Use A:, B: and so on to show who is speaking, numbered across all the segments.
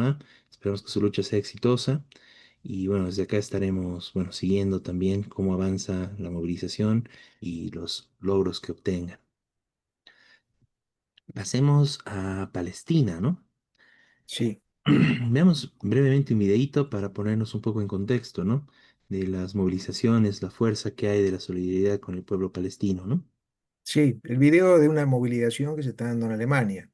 A: ¿ah? Esperamos que su lucha sea exitosa y bueno, desde acá estaremos, bueno, siguiendo también cómo avanza la movilización y los logros que obtengan. Pasemos a Palestina, ¿no?
B: Sí,
A: Veamos brevemente un videíto para ponernos un poco en contexto, ¿no? De las movilizaciones, la fuerza que hay de la solidaridad con el pueblo palestino, ¿no?
B: sí, el video de una movilización que se está dando en Alemania,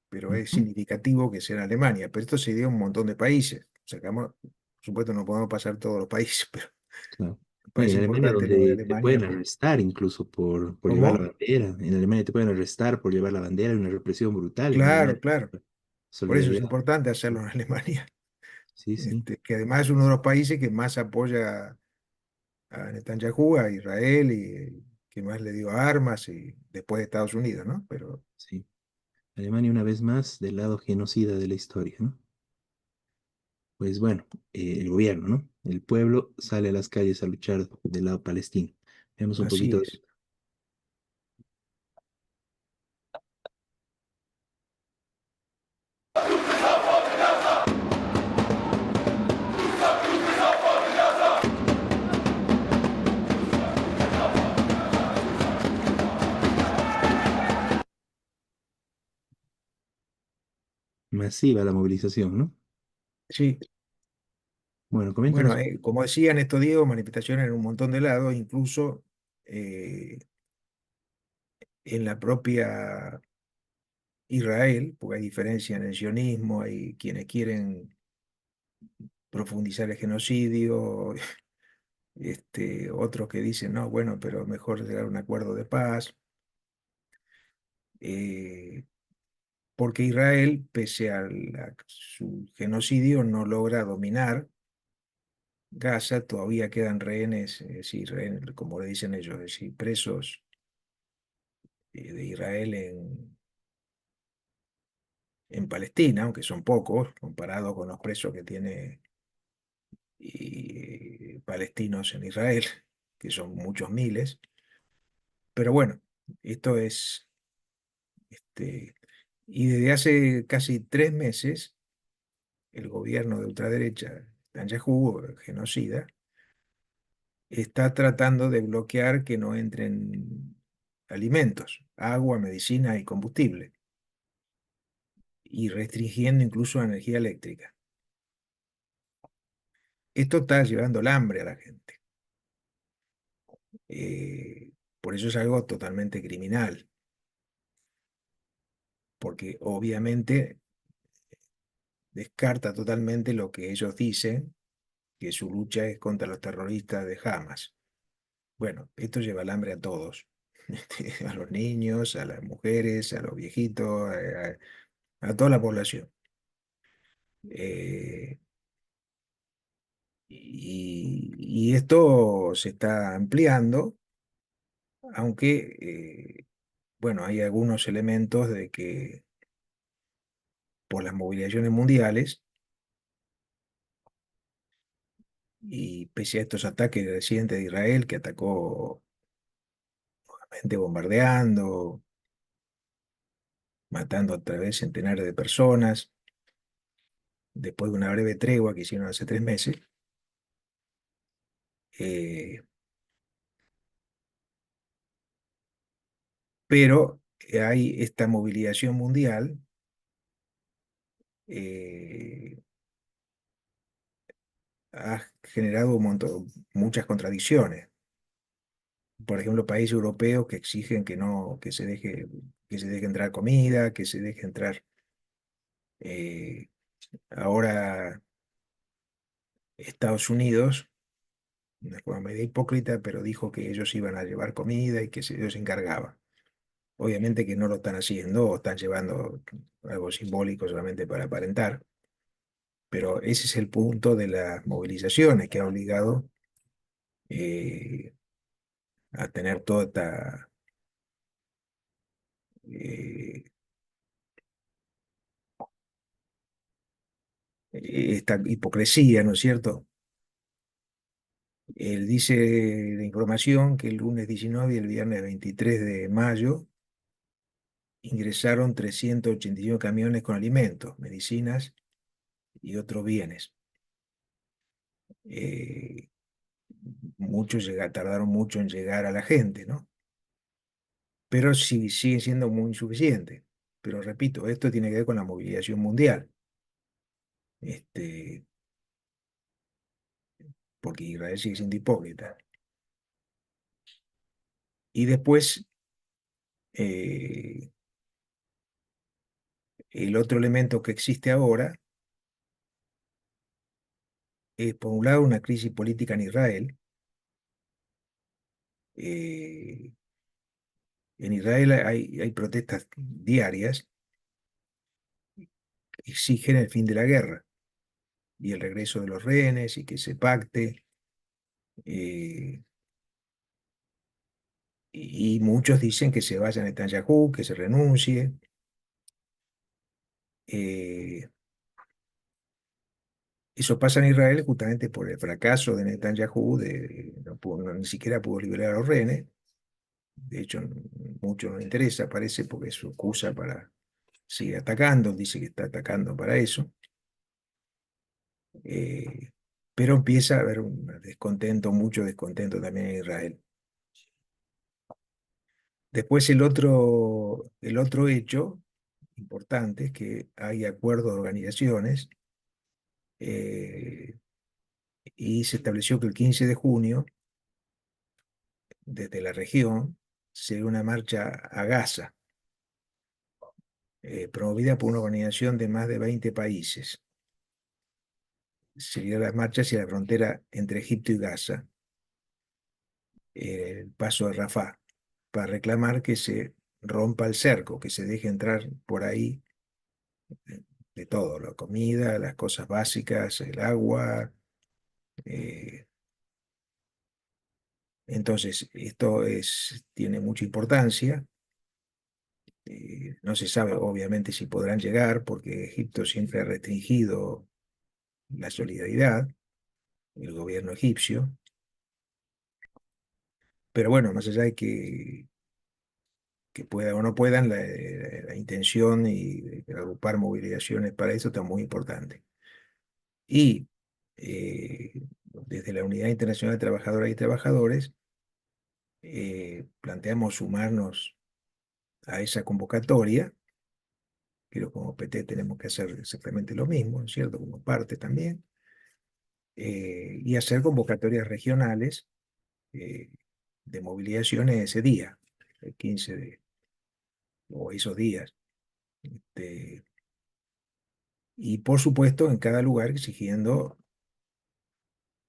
B: pero es
A: Ujú,
B: significativo que sea en Alemania, pero esto se dio en un montón de países. Sacamos, por supuesto, no podemos pasar todos los países, pero
A: claro.
B: me
A: No, y en
B: parece
A: Alemania
B: importante lo de
A: donde te
B: Alemania.
A: pueden arrestar incluso por llevar la
B: ¿Cómo?
A: bandera. En Alemania te pueden arrestar por llevar la bandera, hay una represión brutal en
B: Claro,
A: Alemania.
B: claro. Por eso es
A: Solidaridad.
B: importante hacerlo en Alemania,
A: Sí, sí,
B: que además es uno de los países que más apoya a Netanyahu, a Israel, y que más le dio armas, y después de Estados Unidos, ¿no? Pero
A: sí. Alemania una vez más del lado genocida de la historia, ¿no? Pues bueno, el gobierno, ¿no? El pueblo sale a las calles a luchar del lado palestino. Veamos un
B: así
A: poquito de...
B: es.
A: Masiva la movilización, ¿no?
B: Sí.
A: Bueno,
B: Bueno,
A: coméntanos.
B: como decían estos días, manifestaciones en un montón de lados, incluso eh, en la propia Israel, porque hay diferencia en el sionismo, hay quienes quieren profundizar el genocidio, otros que dicen, no, bueno, pero mejor llegar a un acuerdo de paz, eh, porque Israel, pese a su genocidio, no logra dominar Gaza, todavía quedan rehenes, es decir, como le dicen ellos, es decir, presos de Israel en Palestina, aunque son pocos comparados con los presos que tiene palestinos en Israel, que son muchos miles. Pero bueno, esto es, este, y desde hace casi 3 meses, el gobierno de ultraderecha, Netanyahu, genocida, está tratando de bloquear que no entren alimentos, agua, medicina y combustible, y restringiendo incluso la energía eléctrica. Esto está llevando el hambre a la gente. Por eso es algo totalmente criminal, porque obviamente descarta totalmente lo que ellos dicen, que su lucha es contra los terroristas de Hamas. Bueno, esto lleva el hambre a todos, a los niños, a las mujeres, a los viejitos, a toda la población. Eh, y esto se está ampliando, aunque, bueno, hay algunos elementos de que por las movilizaciones mundiales y pese a estos ataques recientes de Israel, que atacó gente bombardeando, matando a través centenares de personas, después de una breve tregua que hicieron hace 3 meses, eh, pero hay esta movilización mundial, eh, ha generado muchas contradicciones. Por ejemplo, países europeos que exigen que no, que se deje entrar comida, que se deje entrar. eh, Ahora Estados Unidos, de una forma medio hipócrita, pero dijo que ellos iban a llevar comida y que ellos se encargaban. Obviamente que no lo están haciendo, o están llevando algo simbólico solamente para aparentar, pero ese es el punto de las movilizaciones que ha obligado eh, a tener toda eh, esta hipocresía, ¿no es cierto? Él dice la información que el lunes 19 y el viernes 23 de mayo ingresaron 385 camiones con alimentos, medicinas y otros bienes. Eh, Tardaron mucho en llegar a la gente, ¿no? Pero sí, sigue siendo muy insuficiente. Pero repito, esto tiene que ver con la movilización mundial, este, porque Israel sigue siendo hipócrita. Y después, eh, el otro elemento que existe ahora es, por un lado, una crisis política en Israel. Eh, en Israel hay protestas diarias que exigen el fin de la guerra y el regreso de los rehenes y que se pacte. eh, y muchos dicen que se vaya Netanyahu, que se renuncie. Eh, Eso pasa en Israel justamente por el fracaso de Netanyahu, ni siquiera pudo liberar a los rehenes. De hecho, mucho no le interesa, parece, porque es su excusa para seguir atacando, dice que está atacando para eso. Eh, pero empieza a haber un descontento, mucho descontento también en Israel. Después el otro hecho importante es que hay acuerdos de organizaciones, eh, y se estableció que el 15 de junio, desde la región, sería una marcha a Gaza, promovida por una organización de más de 20 países. Sería la marcha hacia la frontera entre Egipto y Gaza, el paso de Rafah, para reclamar que se rompa el cerco, que se deje entrar por ahí de todo, la comida, las cosas básicas, el agua. eh, entonces, esto tiene mucha importancia. No se sabe, obviamente, si podrán llegar, porque Egipto siempre ha restringido la solidaridad, el gobierno egipcio. Pero bueno, más allá de que puedan o no puedan, la intención y de agrupar movilizaciones para eso está muy importante. Y desde la Unidad Internacional de Trabajadoras y Trabajadores, planteamos sumarnos a esa convocatoria. Pero como PT tenemos que hacer exactamente lo mismo, ¿no es cierto? Como parte también. Y hacer convocatorias regionales, eh, de movilizaciones ese día, el 15 o esos días. Este, y por supuesto, en cada lugar exigiendo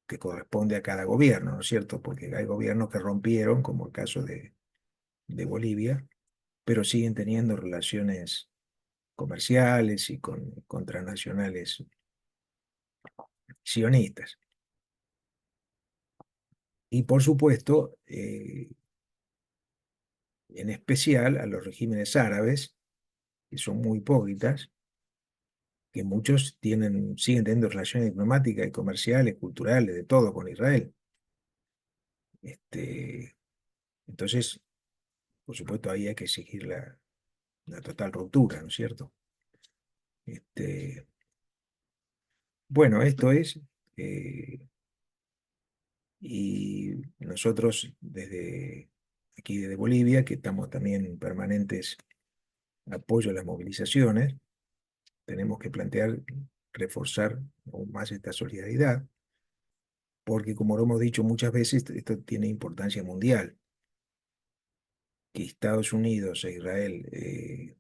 B: que corresponde a cada gobierno, ¿no es cierto? Porque hay gobiernos que rompieron, como el caso de Bolivia, pero siguen teniendo relaciones comerciales y con transnacionales sionistas. Y por supuesto, en especial a los regímenes árabes, que son muy hipócritas, que muchos siguen teniendo relaciones diplomáticas y comerciales, culturales, de todo con Israel. Este, entonces, por supuesto, ahí hay que exigir la total ruptura, ¿no es cierto? Este, bueno, esto es, eh, y nosotros desde aquí, desde Bolivia, que estamos también en permanentes apoyo a las movilizaciones, tenemos que plantear reforzar aún más esta solidaridad, porque como lo hemos dicho muchas veces, esto tiene importancia mundial. Que Estados Unidos e Israel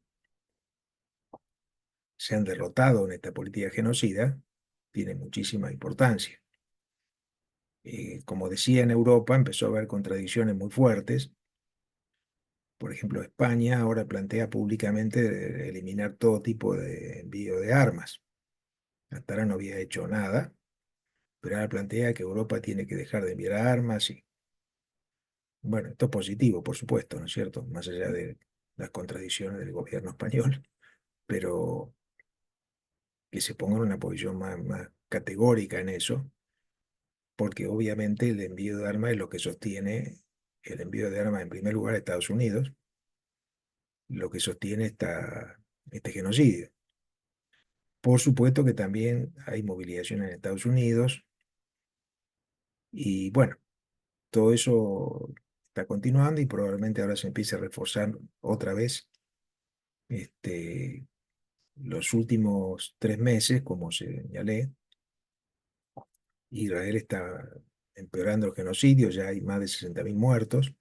B: se han derrotado en esta política genocida, tiene muchísima importancia. Como decía, en Europa empezó a haber contradicciones muy fuertes. Por ejemplo, España ahora plantea públicamente eliminar todo tipo de envío de armas. Hasta ahora no había hecho nada, pero ahora plantea que Europa tiene que dejar de enviar armas. Y bueno, esto es positivo, por supuesto, ¿no es cierto? Más allá de las contradicciones del gobierno español, pero que se ponga en una posición más categórica en eso, porque obviamente el envío de armas es lo que sostiene, el envío de armas en primer lugar a Estados Unidos, lo que sostiene este genocidio. Por supuesto que también hay movilización en Estados Unidos y bueno, todo eso está continuando y probablemente ahora se empiece a reforzar otra vez este, los últimos 3 meses, como señalé. Israel está empeorando el genocidio, ya hay más de 60.000 muertos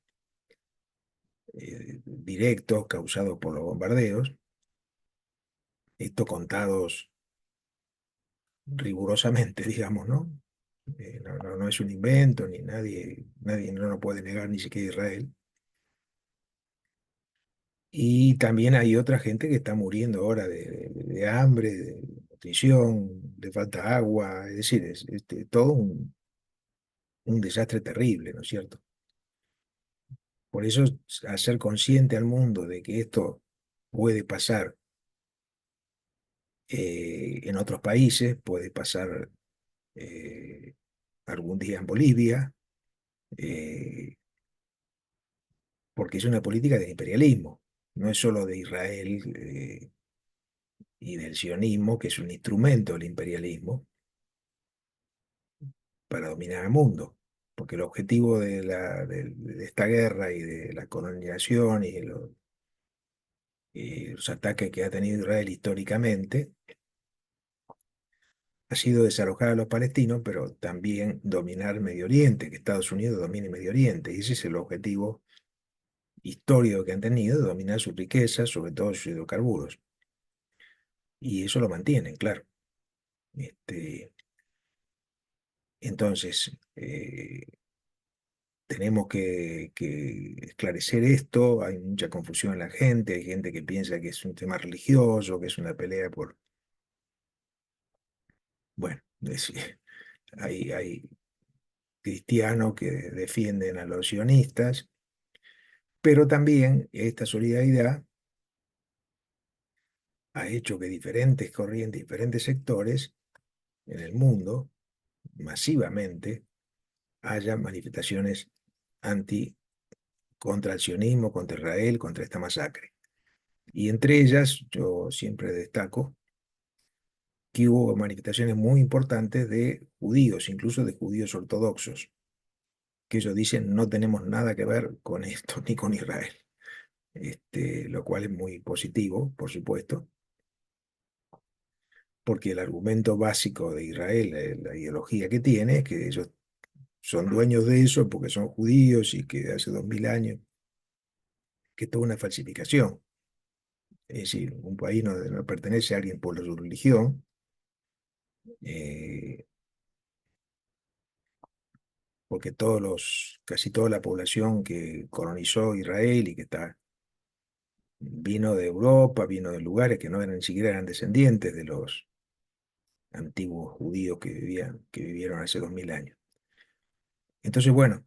B: directos causados por los bombardeos, esto contados rigurosamente, digamos, ¿no? No es un invento, ni nadie no lo puede negar, ni siquiera Israel. Y también hay otra gente que está muriendo ahora de hambre, de nutrición, de falta de agua, es decir, es todo un desastre terrible, ¿no es cierto? Por eso, hacer consciente al mundo de que esto puede pasar en otros países, puede pasar eh, algún día en Bolivia, eh, porque es una política de imperialismo, no es solo de Israel y del sionismo, que es un instrumento del imperialismo para dominar el mundo, porque el objetivo de esta guerra y de la colonización y los ataques que ha tenido Israel históricamente ha sido desalojar a los palestinos, pero también dominar Medio Oriente, que Estados Unidos domine Medio Oriente, y ese es el objetivo histórico que han tenido, de dominar sus riquezas, sobre todo sus hidrocarburos. Y eso lo mantienen, claro. Entonces, tenemos que esclarecer esto. Hay mucha confusión en la gente, hay gente que piensa que es un tema religioso, que es una pelea por... Bueno, hay cristianos que defienden a los sionistas, pero también esta solidaridad ha hecho que diferentes corrientes, diferentes sectores en el mundo, masivamente, haya manifestaciones anti contra el sionismo, contra Israel, contra esta masacre. Y entre ellas, yo siempre destaco que hubo manifestaciones muy importantes de judíos, incluso de judíos ortodoxos, que ellos dicen no tenemos nada que ver con esto ni con Israel. Lo cual es muy positivo, por supuesto, porque el argumento básico de Israel, la ideología que tiene, es que ellos son dueños de eso porque son judíos y que hace 2000 años, que es toda una falsificación. Es decir, un país no pertenece a alguien por su religión, eh, porque casi toda la población que colonizó Israel y que vino de Europa, vino de lugares que no eran, ni siquiera eran descendientes de los antiguos judíos que vivieron hace 2000 años. Entonces, bueno,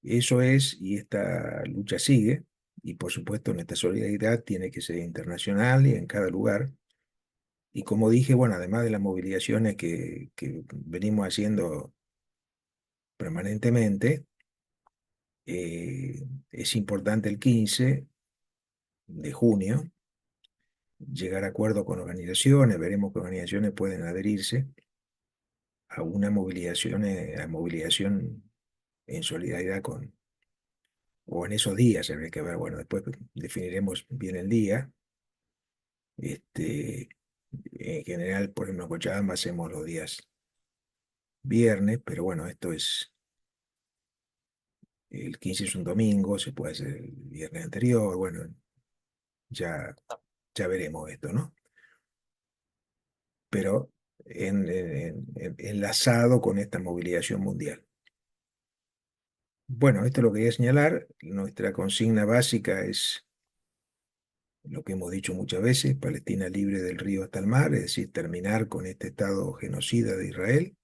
B: eso es, y esta lucha sigue, y por supuesto nuestra solidaridad tiene que ser internacional y en cada lugar. Y como dije, bueno, además de las movilizaciones que venimos haciendo permanentemente, es importante el 15 de junio llegar a acuerdo con organizaciones, veremos qué organizaciones pueden adherirse a una movilización, movilización en solidaridad o en esos días, habría que ver, bueno, después definiremos bien el día. Este, en general, por ejemplo, en Cochabamba hacemos los días viernes, pero bueno, el 15 es un domingo, se puede hacer el viernes anterior, bueno, ya, ya veremos esto, ¿no? Pero enlazado con esta movilización mundial. Bueno, esto lo quería señalar. Nuestra consigna básica es lo que hemos dicho muchas veces: Palestina libre del río hasta el mar, es decir, terminar con este estado genocida de Israel.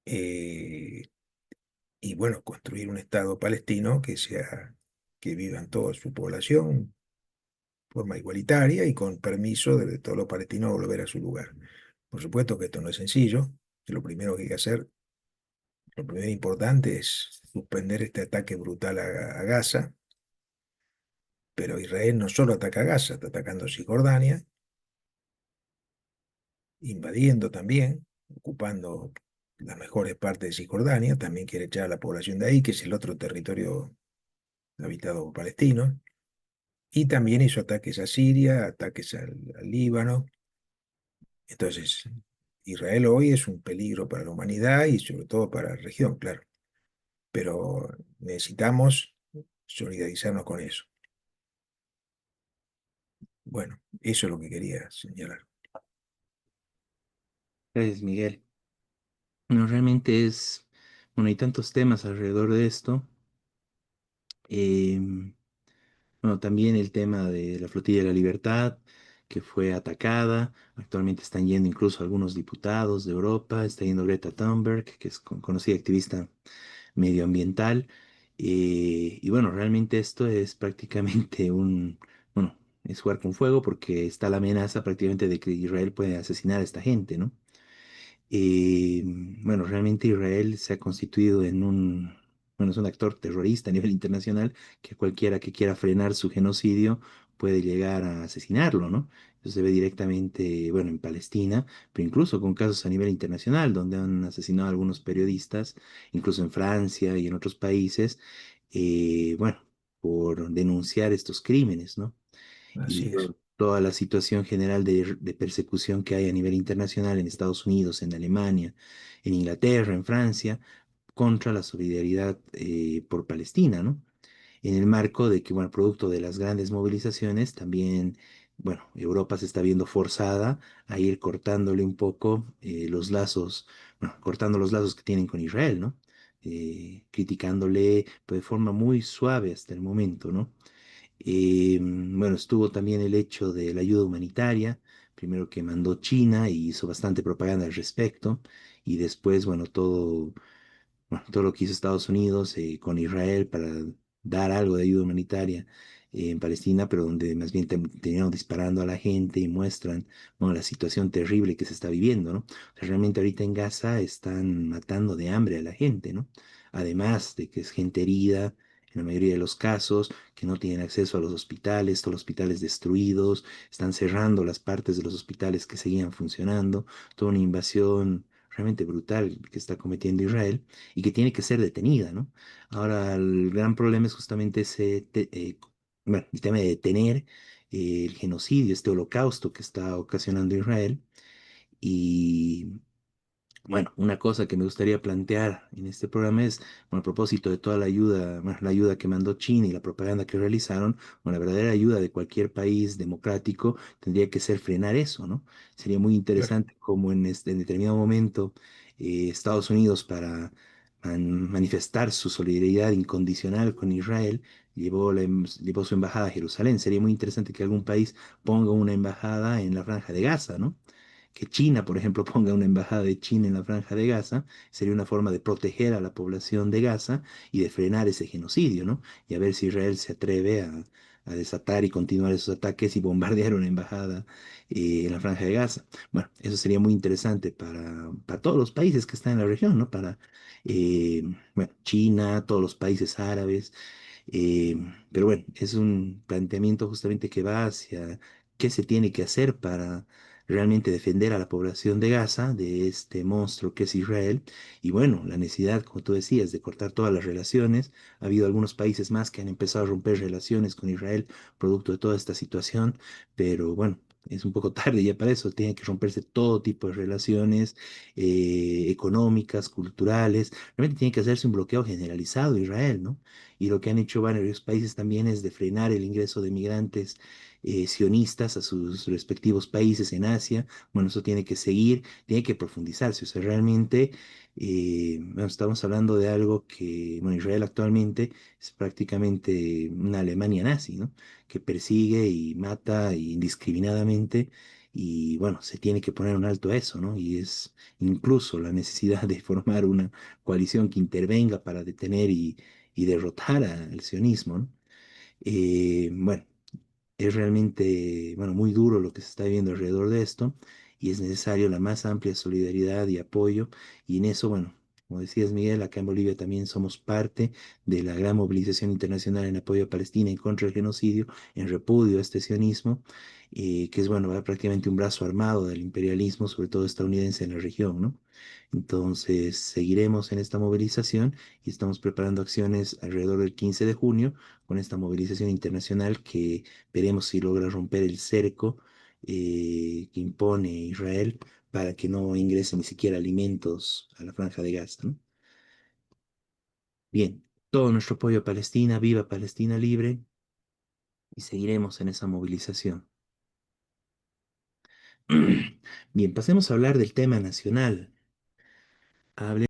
B: eh, y bueno, construir un estado palestino que vivan toda su población de forma igualitaria y con permiso de todos los palestinos volver a su lugar. Por supuesto que esto no es sencillo, que lo primero que hay que hacer, lo primero importante es suspender este ataque brutal a Gaza, pero Israel no solo ataca a Gaza, está atacando Cisjordania, invadiendo también, ocupando las mejores partes de Cisjordania, también quiere echar a la población de ahí, que es el otro territorio habitado por palestinos, y también hizo ataques a Siria, ataques al Líbano. Entonces, Israel hoy es un peligro para la humanidad y sobre todo para la región, claro, pero necesitamos solidarizarnos con eso. Bueno, eso es lo que quería señalar.
A: Gracias, Miguel. No, realmente es, bueno, hay tantos temas alrededor de esto. Em, bueno, también el tema de la Flotilla de la Libertad, que fue atacada. Actualmente están yendo incluso algunos diputados de Europa. Está yendo Greta Thunberg, que es conocida activista medioambiental. Y bueno, realmente esto es prácticamente bueno, es jugar con fuego porque está la amenaza prácticamente de que Israel puede asesinar a esta gente, ¿no? Bueno, realmente Israel se ha constituido en bueno, es un actor terrorista a nivel internacional que cualquiera que quiera frenar su genocidio puede llegar a asesinarlo, ¿no? Eso se ve directamente, bueno, en Palestina, pero incluso con casos a nivel internacional, donde han asesinado a algunos periodistas, incluso en Francia y en otros países, bueno, por denunciar estos crímenes, ¿no? Y
B: Así es,
A: bueno, toda la situación general de persecución que hay a nivel internacional en Estados Unidos, en Alemania, en Inglaterra, en Francia, contra la solidaridad por Palestina, ¿no? En el marco de que, bueno, producto de las grandes movilizaciones, también, bueno, Europa se está viendo forzada a ir cortándole un poco los lazos, bueno, cortando los lazos que tienen con Israel, ¿no? Criticándole pues, de forma muy suave hasta el momento, ¿no? Bueno, estuvo también el hecho de la ayuda humanitaria, primero que mandó China y hizo bastante propaganda al respecto, y después, bueno, todo lo que hizo Estados Unidos con Israel para dar algo de ayuda humanitaria en Palestina, pero donde más bien terminaron disparando a la gente y muestran, bueno, la situación terrible que se está viviendo, ¿no? O sea, realmente ahorita en Gaza están matando de hambre a la gente, ¿no? Además de que es gente herida, en la mayoría de los casos, que no tienen acceso a los hospitales, todos los hospitales destruidos, están cerrando las partes de los hospitales que seguían funcionando, toda una invasión realmente brutal que está cometiendo Israel y que tiene que ser detenida, ¿no? Ahora, el gran problema es justamente bueno, el tema de detener el genocidio, este holocausto que está ocasionando Israel. Y bueno, una cosa que me gustaría plantear en este programa es, bueno, a propósito de toda la ayuda, bueno, la ayuda que mandó China y la propaganda que realizaron, bueno, la verdadera ayuda de cualquier país democrático tendría que ser frenar eso, ¿no? Sería muy
B: claro,
A: interesante como en determinado momento Estados Unidos para manifestar su solidaridad incondicional con Israel llevó su embajada a Jerusalén. Sería muy interesante que algún país ponga una embajada en la Franja de Gaza, ¿no? Que China, por ejemplo, ponga una embajada de China en la Franja de Gaza, sería una forma de proteger a la población de Gaza y de frenar ese genocidio, ¿no? Y a ver si Israel se atreve a desatar y continuar esos ataques y bombardear una embajada en la Franja de Gaza. Bueno, eso sería muy interesante para todos los países que están en la región, ¿no? Para, bueno, China, todos los países árabes. eh, pero bueno, es un planteamiento justamente que va hacia qué se tiene que hacer para realmente defender a la población de Gaza, de este monstruo que es Israel. Y bueno, la necesidad, como tú decías, de cortar todas las relaciones. Ha habido algunos países más que han empezado a romper relaciones con Israel producto de toda esta situación, pero bueno. Es un poco tarde ya para eso, tiene que romperse todo tipo de relaciones económicas, culturales, realmente tiene que hacerse un bloqueo generalizado a Israel, ¿no? Y lo que han hecho varios países también es de frenar el ingreso de migrantes sionistas a sus respectivos países en Asia. Bueno, eso tiene que seguir, tiene que profundizarse. O sea, realmente bueno, estamos hablando de algo que, bueno, Israel actualmente es prácticamente una Alemania nazi, ¿no? Que persigue y mata indiscriminadamente. Y bueno, se tiene que poner un alto a eso, ¿no? Y es incluso la necesidad de formar una coalición que intervenga para detener y derrotar al sionismo, ¿no? Bueno, es realmente, bueno, muy duro lo que se está viendo alrededor de esto y es necesario la más amplia solidaridad y apoyo y en eso, bueno, Como decías, Miguel, acá en Bolivia también somos parte de la gran movilización internacional en apoyo a Palestina y contra el genocidio, en repudio a este sionismo, que es, bueno, prácticamente un brazo armado del imperialismo, sobre todo estadounidense en la región, ¿no? Entonces, seguiremos en esta movilización y estamos preparando acciones alrededor del 15 de junio con esta movilización internacional que veremos si logra romper el cerco que impone Israel para que no ingresen ni siquiera alimentos a la franja de Gaza, ¿no? Bien, todo nuestro apoyo a Palestina, viva Palestina libre, y seguiremos en esa movilización. Bien, pasemos a hablar del tema nacional. Hable